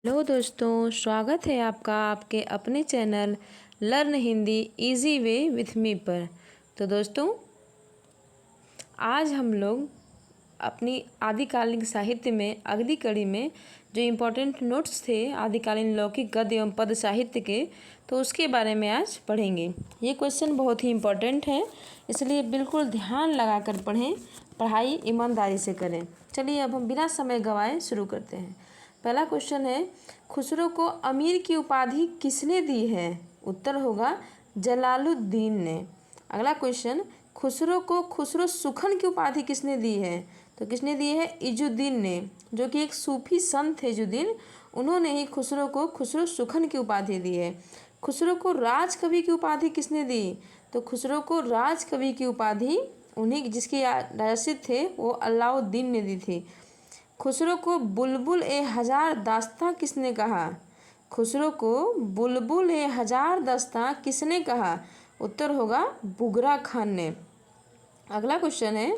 Hello दोस्तों, स्वागत है आपका आपके अपने channel learn Hindi easy way with me पर। तो दोस्तों, आज हम लोग अपनी आदिकालीन साहित्य में अगली कड़ी में जो इम्पोर्टेंट नोट्स थे आदिकालीन लौकिक गद्य एवं पद साहित्य के, तो उसके बारे में आज पढ़ेंगे। ये क्वेश्चन बहुत ही इम्पोर्टेंट है, इसलिए बिल्कुल ध्यान लगाकर पढ़ें, पढ़ाई ईमानदारी से करें। चलिए अब हम बिना समय गंवाए शुरू करते हैं। पहला क्वेश्चन है, खुसरो को अमीर की उपाधि किसने दी है? उत्तर होगा जलालुद्दीन ने। अगला क्वेश्चन, खुसरो को खुसरो सुखन की उपाधि किसने दी है? तो किसने दी है? इजुद्दीन ने, जो कि एक सूफी संत थे इजुद्दीन, उन्होंने ही खुसरो को खुसरो सुखन की उपाधि दी है। खुसरो को राजकवि की उपाधि किसने दी? तो खुसरो को राजकवि की उपाधि उन्हीं जिसके राजसिद थे वो अलाउद्दीन ने दी थी। खुसरो को बुलबुल ए हजार दास्तां किसने कहा? खुसरो को बुलबुल ए हजार दास्तां किसने कहा? उत्तर होगा बुगरा खान ने। अगला क्वेश्चन है,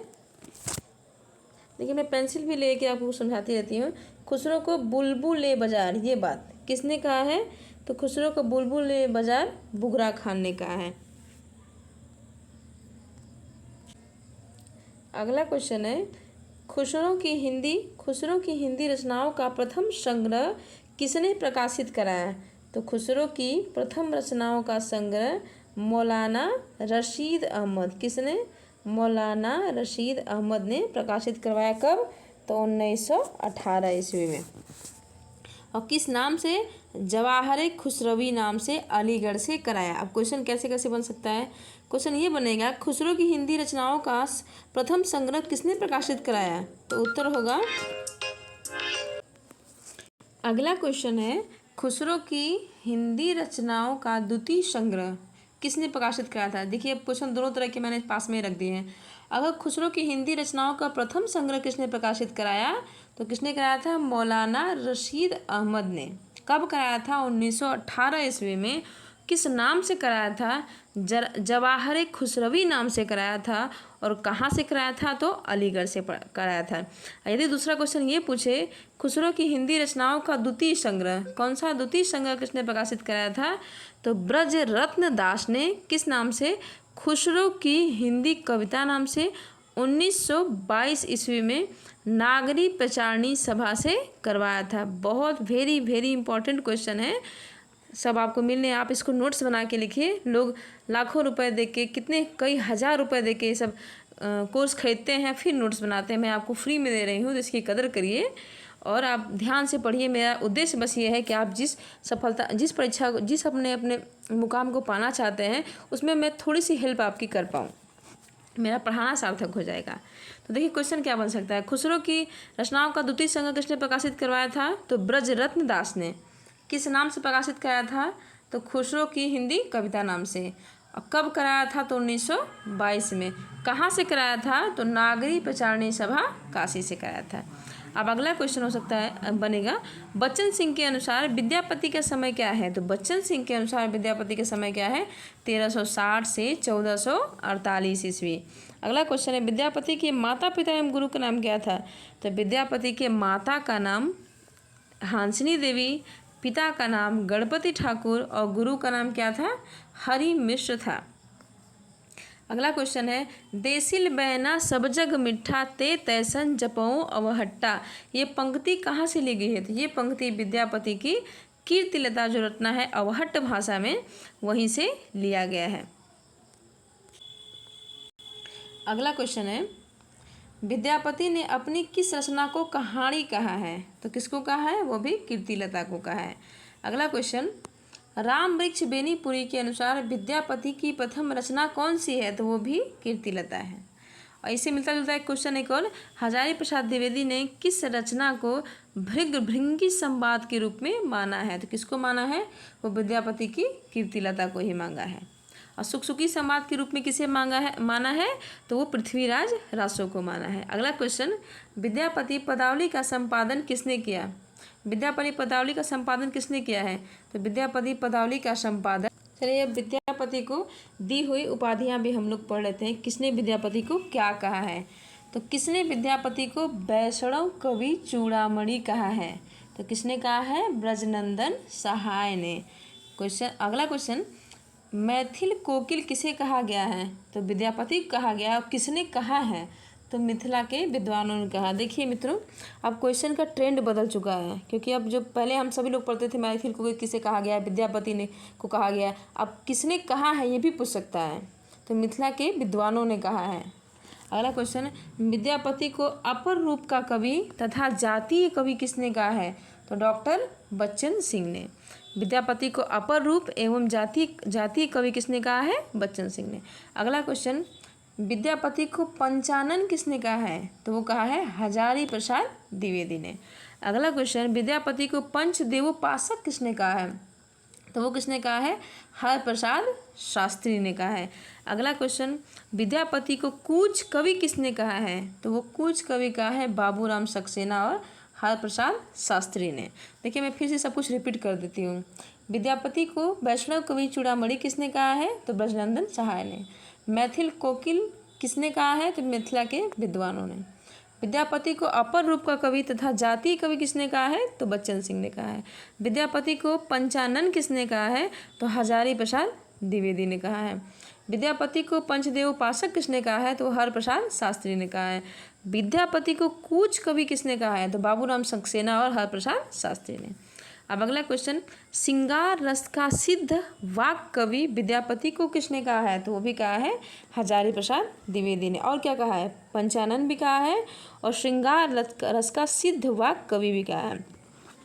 देखिए मैं पेंसिल भी लेके आपको समझाती रहती हूँ। खुसरो को बुलबुल ए बाजार, ये बात किसने कहा है? तो खुसरो को बुलबुल ए बाजार बुगरा खान ने कहा है। अगला क्वेश्चन है, खुसरो की हिंदी रचनाओं का प्रथम संग्रह किसने प्रकाशित कराया? तो खुसरो की प्रथम रचनाओं का संग्रह मौलाना रशीद अहमद, किसने? मौलाना रशीद अहमद ने प्रकाशित करवाया। कब? तो 1918 ईस्वी में। और किस नाम से? जवाहर खुसरवी नाम से अलीगढ़ से कराया। अब क्वेश्चन कैसे कैसे बन सकता है? क्वेश्चन ये बनेगा, खुसरो की हिंदी रचनाओं का प्रथम संग्रह किसने प्रकाशित कराया? तो उत्तर होगा, अगला क्वेश्चन है, खुसरो की हिंदी रचनाओं का द्वितीय संग्रह किसने प्रकाशित कराया था? देखिए अब क्वेश्चन दोनों तरह के मैंने पास में रख दिए हैं। अगर खुसरो की हिंदी रचनाओं का प्रथम संग्रह किसने प्रकाशित कराया, तो किसने कराया था? मौलाना रशीद अहमद ने। कब कराया था? 1918 ईस्वी में। किस नाम से कराया था? जवाहर खुसरवी नाम से कराया था। और कहाँ से कराया था? तो अलीगढ़ से कराया था। यदि दूसरा क्वेश्चन ये पूछे, खुसरो की हिंदी रचनाओं का द्वितीय संग्रह, कौन सा द्वितीय संग्रह किसने प्रकाशित कराया था? तो ब्रज रत्न दास ने किस नाम से? खुसरो की हिंदी कविता नाम से 1922 ईस्वी में नागरी प्रचारणी सभा से करवाया था। बहुत वेरी वेरी इंपॉर्टेंट क्वेश्चन है, सब आपको मिलने, आप इसको नोट्स बना के लिखिए। लोग लाखों रुपए दे के, कितने कई हज़ार रुपए दे के ये सब कोर्स खरीदते हैं, फिर नोट्स बनाते हैं। मैं आपको फ्री में दे रही हूँ, तो इसकी कदर करिए और आप ध्यान से पढ़िए। मेरा उद्देश्य बस ये है कि आप जिस परीक्षा, जिस अपने मुकाम को पाना चाहते हैं, उसमें मैं थोड़ी सी हेल्प आपकी कर पाऊँ, मेरा पढ़ाना सार्थक हो जाएगा। तो देखिए क्वेश्चन क्या बन सकता है, खुसरो की रचनाओं का द्वितीय संग्रह किसने प्रकाशित करवाया था? तो ब्रज रत्न दास ने। किस नाम से प्रकाशित कराया था? तो खुसरो की हिंदी कविता नाम से। और कब कराया था? तो 1922 में। कहाँ से कराया था? तो नागरी प्रचारणी सभा काशी से कराया था। अब अगला क्वेश्चन हो सकता है, बनेगा, बच्चन सिंह के अनुसार विद्यापति का समय क्या है? तो बच्चन सिंह के अनुसार विद्यापति का समय क्या है? 1360 से 1448 ईस्वी। अगला क्वेश्चन है, विद्यापति के माता पिता एवं गुरु का नाम क्या था? तो विद्यापति के माता का नाम हांसनी देवी, पिता का नाम गणपति ठाकुर और गुरु का नाम क्या था? हरि मिश्र था। अगला क्वेश्चन है, देसिल बैना सब जग मिठा ते तैसन जपऊ अवहट्टा, ये पंक्ति कहाँ से ली गई है? तो ये पंक्ति विद्यापति की कीर्तिलता जो रचना है अवहट्ट भाषा में, वहीं से लिया गया है। अगला क्वेश्चन है, विद्यापति ने अपनी किस रचना को कहानी कहा है? तो किसको कहा है? वो भी कीर्तिलता को कहा है। अगला क्वेश्चन, राम वृक्ष बेनीपुरी के अनुसार विद्यापति की प्रथम रचना कौन सी है? तो वो भी कीर्तिलता है। और इससे मिलता जुलता एक क्वेश्चन एक और, हजारी प्रसाद द्विवेदी ने किस रचना को भृंगी संवाद के रूप में माना है? तो किसको माना है? वो विद्यापति की कीर्तिलता को ही मांगा है। और सुखसुखी संवाद के रूप में किसे माना है? तो वो पृथ्वीराज रासो को माना है। अगला क्वेश्चन, विद्यापति पदावली का संपादन किसने किया? विद्यापति पदावली का संपादन किसने किया है? तो विद्यापति पदावली का संपादन, चलिए अब विद्यापति को दी हुई उपाधियां भी हम लोग पढ़ लेते हैं, किसने विद्यापति को क्या कहा है। तो किसने विद्यापति को वैष्णव कवि चूड़ामणि कहा है? तो किसने कहा है? ब्रजनंदन सहाय ने। अगला क्वेश्चन, मैथिल कोकिल किसे कहा गया है? तो विद्यापति को कहा गया है। और किसने कहा है? तो मिथिला के विद्वानों ने कहा। देखिए मित्रों, अब क्वेश्चन का ट्रेंड बदल चुका है, क्योंकि अब जो पहले हम सभी लोग पढ़ते थे मैथिल कोकिल किसे कहा गया है, विद्यापति ने को कहा गया है, अब किसने कहा है ये भी पूछ सकता है। तो मिथिला के विद्वानों ने कहा है। अगला क्वेश्चन, विद्यापति को अपर रूप का कवि तथा जातीय कवि किसने कहा है? तो डॉक्टर बच्चन सिंह ने। विद्यापति को अपर रूप एवं जातीय कवि किसने कहा है? बच्चन सिंह ने। अगला क्वेश्चन, विद्यापति को पंचानन किसने कहा है? तो वो कहा है हजारी प्रसाद द्विवेदी ने। अगला क्वेश्चन, विद्यापति को पंचदेवोपासक किसने कहा है? तो वो किसने कहा है? हरप्रसाद शास्त्री ने कहा है। अगला क्वेश्चन, विद्यापति को कूच कवि किसने कहा है? तो वो कूच कवि कहा है बाबूराम सक्सेना और हरप्रसाद शास्त्री ने। देखिए मैं फिर से सब कुछ रिपीट कर देती हूँ। विद्यापति को वैष्णव कवि चूड़ामणि किसने कहा है? तो ब्रजनंदन सहाय ने। मैथिल कोकिल किसने कहा है? तो मिथिला के विद्वानों ने। विद्यापति को अपर रूप का कवि तथा जातीय कवि किसने कहा है? तो बच्चन सिंह ने कहा है। विद्यापति को पंचानन किसने कहा है? तो हजारी प्रसाद द्विवेदी ने कहा है। विद्यापति को पंचदेवोपासक किसने कहा है? तो हरप्रसाद शास्त्री ने कहा है। विद्यापति को कूच कवि किसने कहा है? तो बाबूराम सक्सेना और हरप्रसाद शास्त्री ने। अब अगला क्वेश्चन, श्रृंगार रस का सिद्ध वाक कवि विद्यापति को किसने कहा है? तो वो भी कहा है हजारी प्रसाद द्विवेदी ने। और क्या कहा है? पंचानन भी कहा है और श्रृंगार रस का सिद्ध वाक कवि भी कहा है।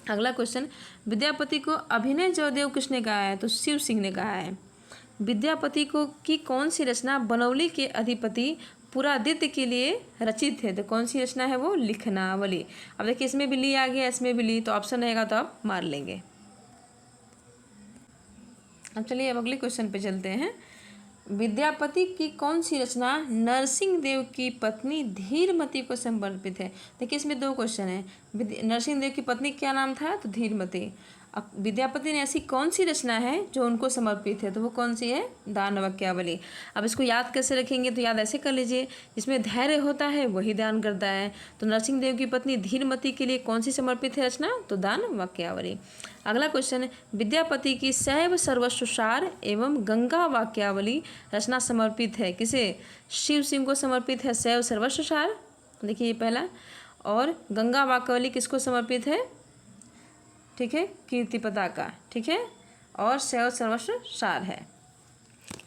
अगला क्वेश्चन, विद्यापति को अभिनय जयदेव किसने कहा है? तो शिव सिंह ने कहा है। विद्यापति को की कौन सी रचना बनौली के अधिपति पुरादित्य के लिए रचित है? तो कौन सी रचना है वो? लिखनावली। अब देखिए इसमें भी ली आ गया, इसमें भी ली, तो ऑप्शन रहेगा तो आप मार लेंगे। अब चलिए अब अगले क्वेश्चन पे चलते हैं। विद्यापति की कौन सी रचना नरसिंह देव की पत्नी धीरमती को समर्पित है? देखिए इसमें दो क्वेश्चन है। नरसिंह देव की पत्नी क्या नाम था? तो धीरमती। अब विद्यापति ने ऐसी कौन सी रचना है जो उनको समर्पित है? तो वो कौन सी है? दान वाक्यावली। अब इसको याद कैसे रखेंगे? तो याद ऐसे कर लीजिए, जिसमें धैर्य होता है वही दान करता है। तो नरसिंह देव की पत्नी धीरमती के लिए कौन सी समर्पित है रचना? तो दान वाक्यावली। अगला क्वेश्चन, विद्यापति की शैव सर्वस्व सार एवं गंगा वाक्यावली रचना समर्पित है किसे? शिव सिंह को समर्पित है शैव सर्वस्व सार, देखिए ये पहला। और गंगा वाक्यावली किसको समर्पित है? ठीक है, कीर्ति पताका। ठीक है, और शैव सर्वस्व सार है।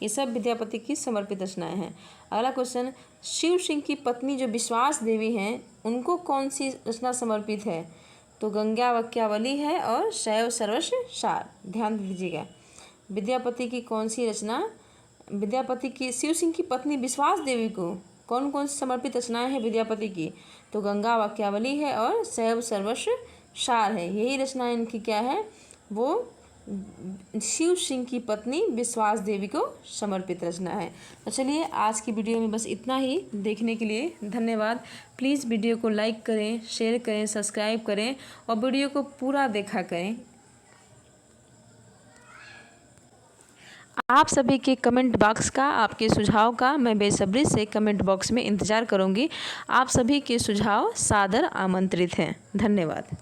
ये सब विद्यापति की समर्पित रचनाएं हैं। अगला क्वेश्चन, शिव सिंह की पत्नी जो विश्वास देवी हैं उनको कौन सी रचना समर्पित है? तो गंगा वाक्यावली है और शैव सर्वस्व सार। ध्यान दीजिएगा, विद्यापति की कौन सी रचना, विद्यापति की शिव सिंह की पत्नी विश्वास देवी को कौन कौन सी समर्पित रचनाएं हैं विद्यापति की? तो गंगा वाक्यावली है और शैव सर्वस्व सार है। यही रचना इनकी क्या है? वो शिव सिंह की पत्नी विश्वास देवी को समर्पित रचना है। तो चलिए आज की वीडियो में बस इतना ही। देखने के लिए धन्यवाद। प्लीज़ वीडियो को लाइक करें, शेयर करें, सब्सक्राइब करें और वीडियो को पूरा देखा करें। आप सभी के कमेंट बॉक्स का, आपके सुझाव का मैं बेसब्री से कमेंट बॉक्स में इंतज़ार करूंगी। आप सभी के सुझाव सादर आमंत्रित हैं। धन्यवाद।